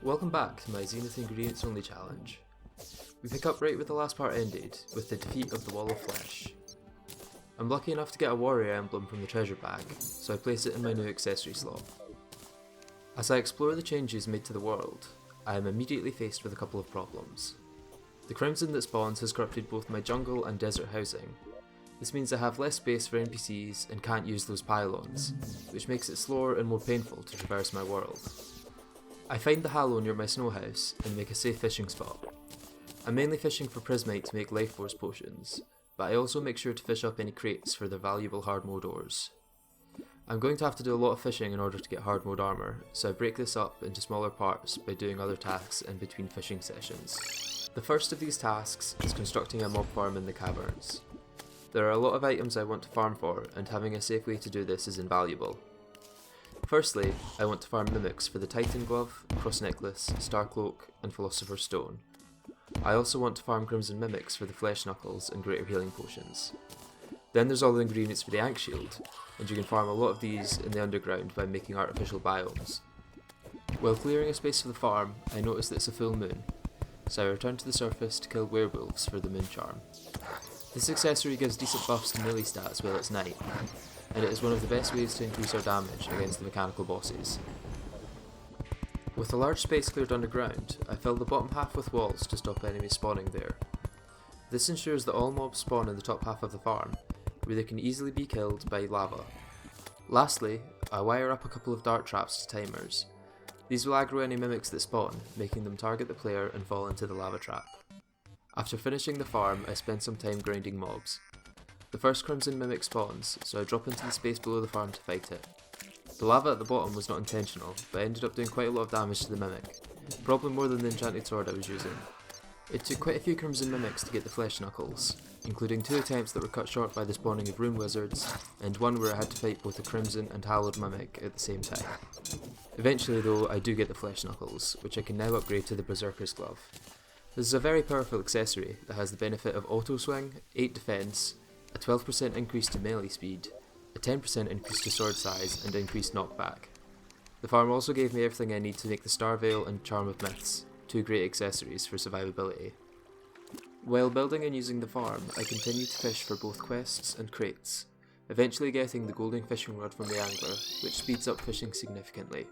Welcome back to my Zenith Ingredients Only challenge. We pick up right where the last part ended, with the defeat of the Wall of Flesh. I'm lucky enough to get a warrior emblem from the treasure bag, so I place it in my new accessory slot. As I explore the changes made to the world, I am immediately faced with a couple of problems. The crimson that spawns has corrupted both my jungle and desert housing. This means I have less space for NPCs and can't use those pylons, which makes it slower and more painful to traverse my world. I find the Hallow near my snow house and make a safe fishing spot. I'm mainly fishing for prismite to make life force potions, but I also make sure to fish up any crates for their valuable hard mode ores. I'm going to have to do a lot of fishing in order to get hard mode armor, so I break this up into smaller parts by doing other tasks in between fishing sessions. The first of these tasks is constructing a mob farm in the Caverns. There are a lot of items I want to farm for, and having a safe way to do this is invaluable. Firstly, I want to farm mimics for the Titan Glove, Cross Necklace, Star Cloak, and Philosopher's Stone. I also want to farm Crimson Mimics for the Flesh Knuckles and Greater Healing Potions. Then there's all the ingredients for the Ankh Shield, and you can farm a lot of these in the underground by making artificial biomes. While clearing a space for the farm, I notice that it's a full moon, so I return to the surface to kill werewolves for the moon charm. This accessory gives decent buffs to melee stats while it's night, and it is one of the best ways to increase our damage against the mechanical bosses. With a large space cleared underground, I fill the bottom half with walls to stop enemies spawning there. This ensures that all mobs spawn in the top half of the farm, where they can easily be killed by lava. Lastly, I wire up a couple of dart traps to timers. These will aggro any mimics that spawn, making them target the player and fall into the lava trap. After finishing the farm, I spend some time grinding mobs. The first Crimson Mimic spawns, so I drop into the space below the farm to fight it. The lava at the bottom was not intentional, but I ended up doing quite a lot of damage to the Mimic, probably more than the enchanted sword I was using. It took quite a few Crimson Mimics to get the Flesh Knuckles, including 2 attempts that were cut short by the spawning of Rune Wizards, and one where I had to fight both a Crimson and Hallowed Mimic at the same time. Eventually though, I do get the Flesh Knuckles, which I can now upgrade to the Berserker's Glove. This is a very powerful accessory that has the benefit of auto swing, 8 defense, a 12% increase to melee speed, a 10% increase to sword size, and increased knockback. The farm also gave me everything I need to make the Star Veil and Charm of Myths, 2 great accessories for survivability. While building and using the farm, I continue to fish for both quests and crates, eventually getting the golden fishing rod from the angler, which speeds up fishing significantly.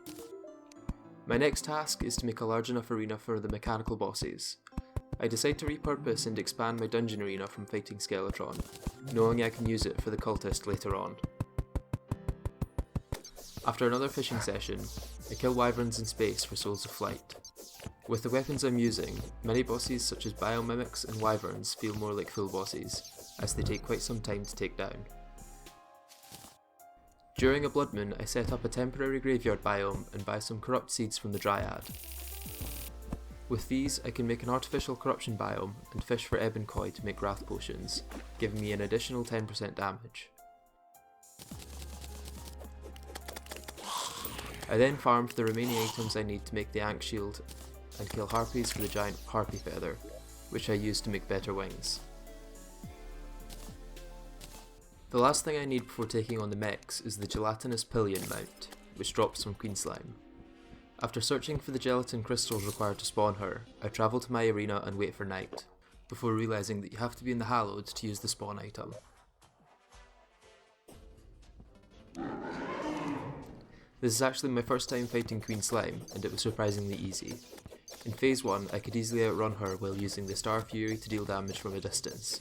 My next task is to make a large enough arena for the mechanical bosses. I decide to repurpose and expand my dungeon arena from fighting Skeletron, knowing I can use it for the cultist later on. After another fishing session, I kill wyverns in space for Souls of Flight. With the weapons I'm using, many bosses such as biomimics and wyverns feel more like full bosses, as they take quite some time to take down. During a blood moon, I set up a temporary graveyard biome and buy some corrupt seeds from the Dryad. With these, I can make an artificial corruption biome and fish for ebb and koi to make wrath potions, giving me an additional 10% damage. I then farm for the remaining items I need to make the Ankh Shield and kill harpies for the giant harpy feather, which I use to make better wings. The last thing I need before taking on the mechs is the Gelatinous Pillion mount, which drops from Queen Slime. After searching for the gelatin crystals required to spawn her, I travel to my arena and wait for night, before realising that you have to be in the Hallowed to use the spawn item. This is actually my first time fighting Queen Slime, and it was surprisingly easy. In Phase 1, I could easily outrun her while using the Star Fury to deal damage from a distance,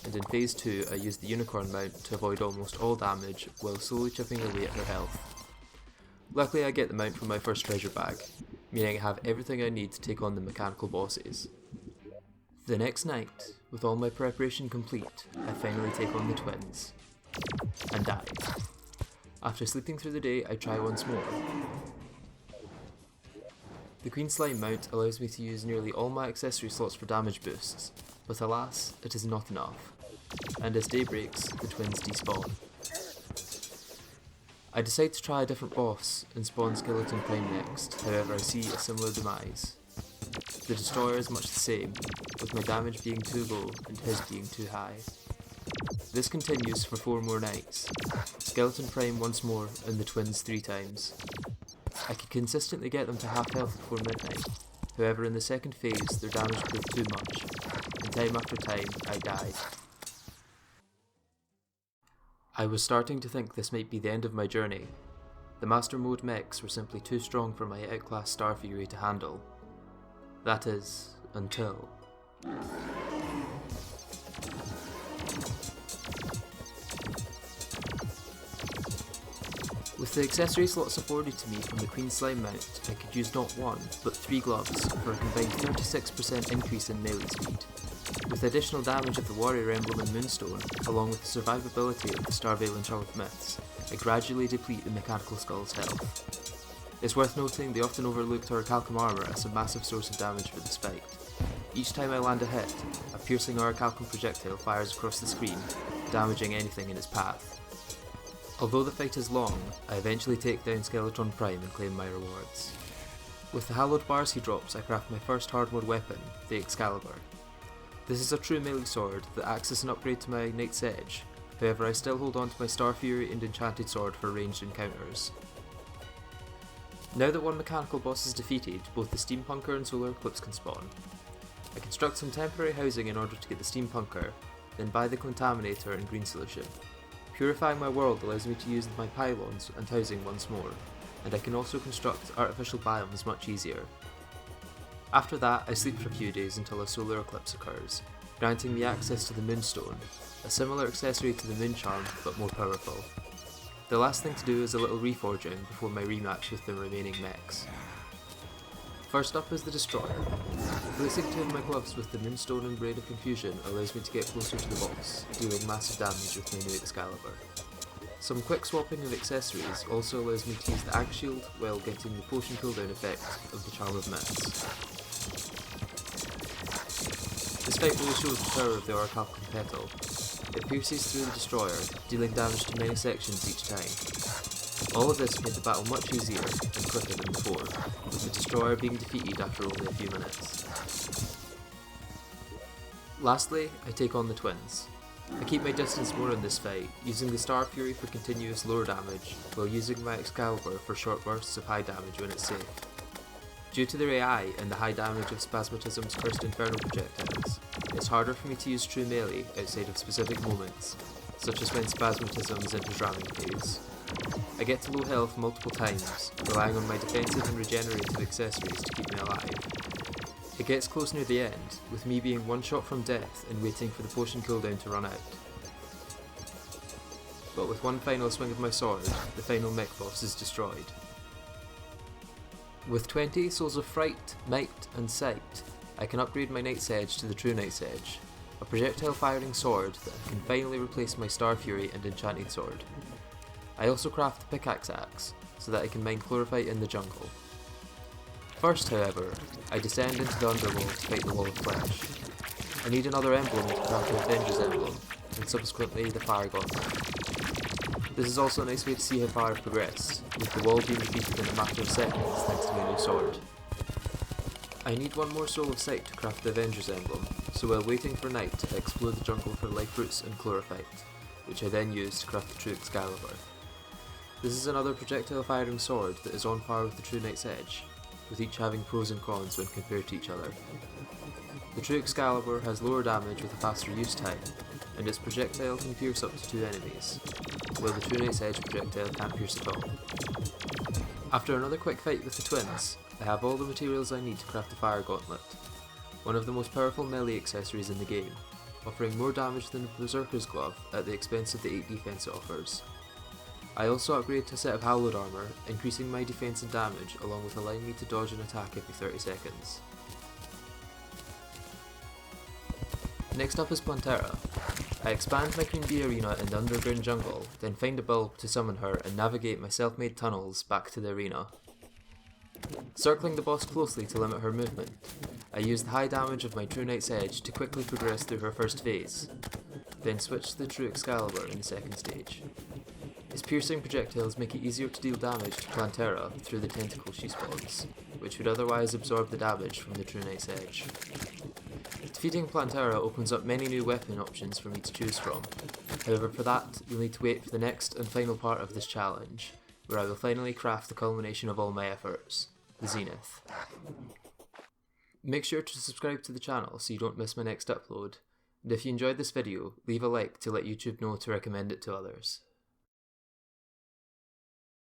and in Phase 2 I used the Unicorn mount to avoid almost all damage while slowly chipping away at her health. Luckily I get the mount from my first treasure bag, meaning I have everything I need to take on the mechanical bosses. The next night, with all my preparation complete, I finally take on the twins, and die. After sleeping through the day, I try once more. The Queen Slime mount allows me to use nearly all my accessory slots for damage boosts, but alas, it is not enough, and as day breaks, the twins despawn. I decide to try a different boss and spawn Skeleton Prime next, however I see a similar demise. The destroyer is much the same, with my damage being too low and his being too high. This continues for 4 more nights, Skeleton Prime once more and the twins 3 times. I could consistently get them to half health before midnight, however in the second phase their damage proved too much, and time after time I died. I was starting to think this might be the end of my journey. The Master Mode mechs were simply too strong for my outclassed Star Fury to handle. That is, until... With the accessory slots afforded to me from the Queen Slime mount, I could use not 1, but 3 gloves for a combined 36% increase in melee speed. With the additional damage of the Warrior Emblem and Moonstone, along with the survivability of the Starveil and Charm of Myths, I gradually deplete the Mechanical Skull's health. It's worth noting the often overlooked Orichalcum armour as a massive source of damage for the Spike. Each time I land a hit, a piercing Orichalcum projectile fires across the screen, damaging anything in its path. Although the fight is long, I eventually take down Skeleton Prime and claim my rewards. With the hallowed bars he drops, I craft my first hard mode weapon, the Excalibur. This is a true melee sword that acts as an upgrade to my Knight's Edge, however I still hold on to my Star Fury and Enchanted Sword for ranged encounters. Now that one mechanical boss is defeated, both the Steampunker and Solar Eclipse can spawn. I construct some temporary housing in order to get the Steampunker, then buy the Contaminator and Green Solution. Purifying my world allows me to use my pylons and housing once more, and I can also construct artificial biomes much easier. After that, I sleep for a few days until a solar eclipse occurs, granting me access to the Moonstone, a similar accessory to the Moon Charm but more powerful. The last thing to do is a little reforging before my rematch with the remaining mechs. First up is the Destroyer. Replacing 2 of my gloves with the Moonstone and Braid of Confusion allows me to get closer to the boss, dealing massive damage with my new Excalibur. Some quick swapping of accessories also allows me to use the Ag Shield while getting the potion cooldown effect of the Charm of Myths. This fight really shows the power of the Orichalcum Petal. It pierces through the Destroyer, dealing damage to many sections each time. All of this made the battle much easier and quicker than before, with the Destroyer being defeated after only a few minutes. Lastly, I take on the twins. I keep my distance more in this fight, using the Star Fury for continuous lower damage, while using my Excalibur for short bursts of high damage when it's safe. Due to their AI and the high damage of Spasmatism's cursed infernal projectiles, it's harder for me to use true melee outside of specific moments, such as when Spasmatism is in his ramming phase. I get to low health multiple times, relying on my defensive and regenerative accessories to keep me alive. It gets close near the end, with me being one shot from death and waiting for the potion cooldown to run out. But with one final swing of my sword, the final mech boss is destroyed. With 20 Souls of Fright, Might and Sight, I can upgrade my Knight's Edge to the True Knight's Edge, a projectile firing sword that can finally replace my Star Fury and Enchanted Sword. I also craft the Pickaxe Axe, so that I can mine chlorophyte in the jungle. First, however, I descend into the underworld to fight the Wall of Flesh. I need another emblem to craft the Avenger's Emblem, and subsequently the Fire Gauntlet. This is also a nice way to see how far I've progressed, with the wall being defeated in a matter of seconds thanks to my new sword. I need one more Soul of Sight to craft the Avenger's Emblem, so while waiting for night, I explore the jungle for life roots and chlorophyte, which I then use to craft the true Excalibur. This is another projectile firing sword that is on par with the True Knight's Edge, with each having pros and cons when compared to each other. The true Excalibur has lower damage with a faster use time, and its projectile can pierce up to 2 enemies, while the True Knight's Edge projectile can't pierce at all. After another quick fight with the twins, I have all the materials I need to craft the Fire Gauntlet, one of the most powerful melee accessories in the game, offering more damage than the Berserker's Glove at the expense of the 8 defense it offers. I also upgrade to a set of Hallowed armour, increasing my defense and damage along with allowing me to dodge an attack every 30 seconds. Next up is Pantera. I expand my Queen Bee arena in the underground jungle, then find a bulb to summon her and navigate my self-made tunnels back to the arena. Circling the boss closely to limit her movement, I use the high damage of my True Knight's Edge to quickly progress through her first phase, then switch to the True Excalibur in the second stage. Its piercing projectiles make it easier to deal damage to Pantera through the tentacles she spawns, which would otherwise absorb the damage from the True Knight's Edge. Defeating Pantera opens up many new weapon options for me to choose from. However, for that, you'll need to wait for the next and final part of this challenge, where I will finally craft the culmination of all my efforts, the Zenith. Make sure to subscribe to the channel so you don't miss my next upload, and if you enjoyed this video, leave a like to let YouTube know to recommend it to others.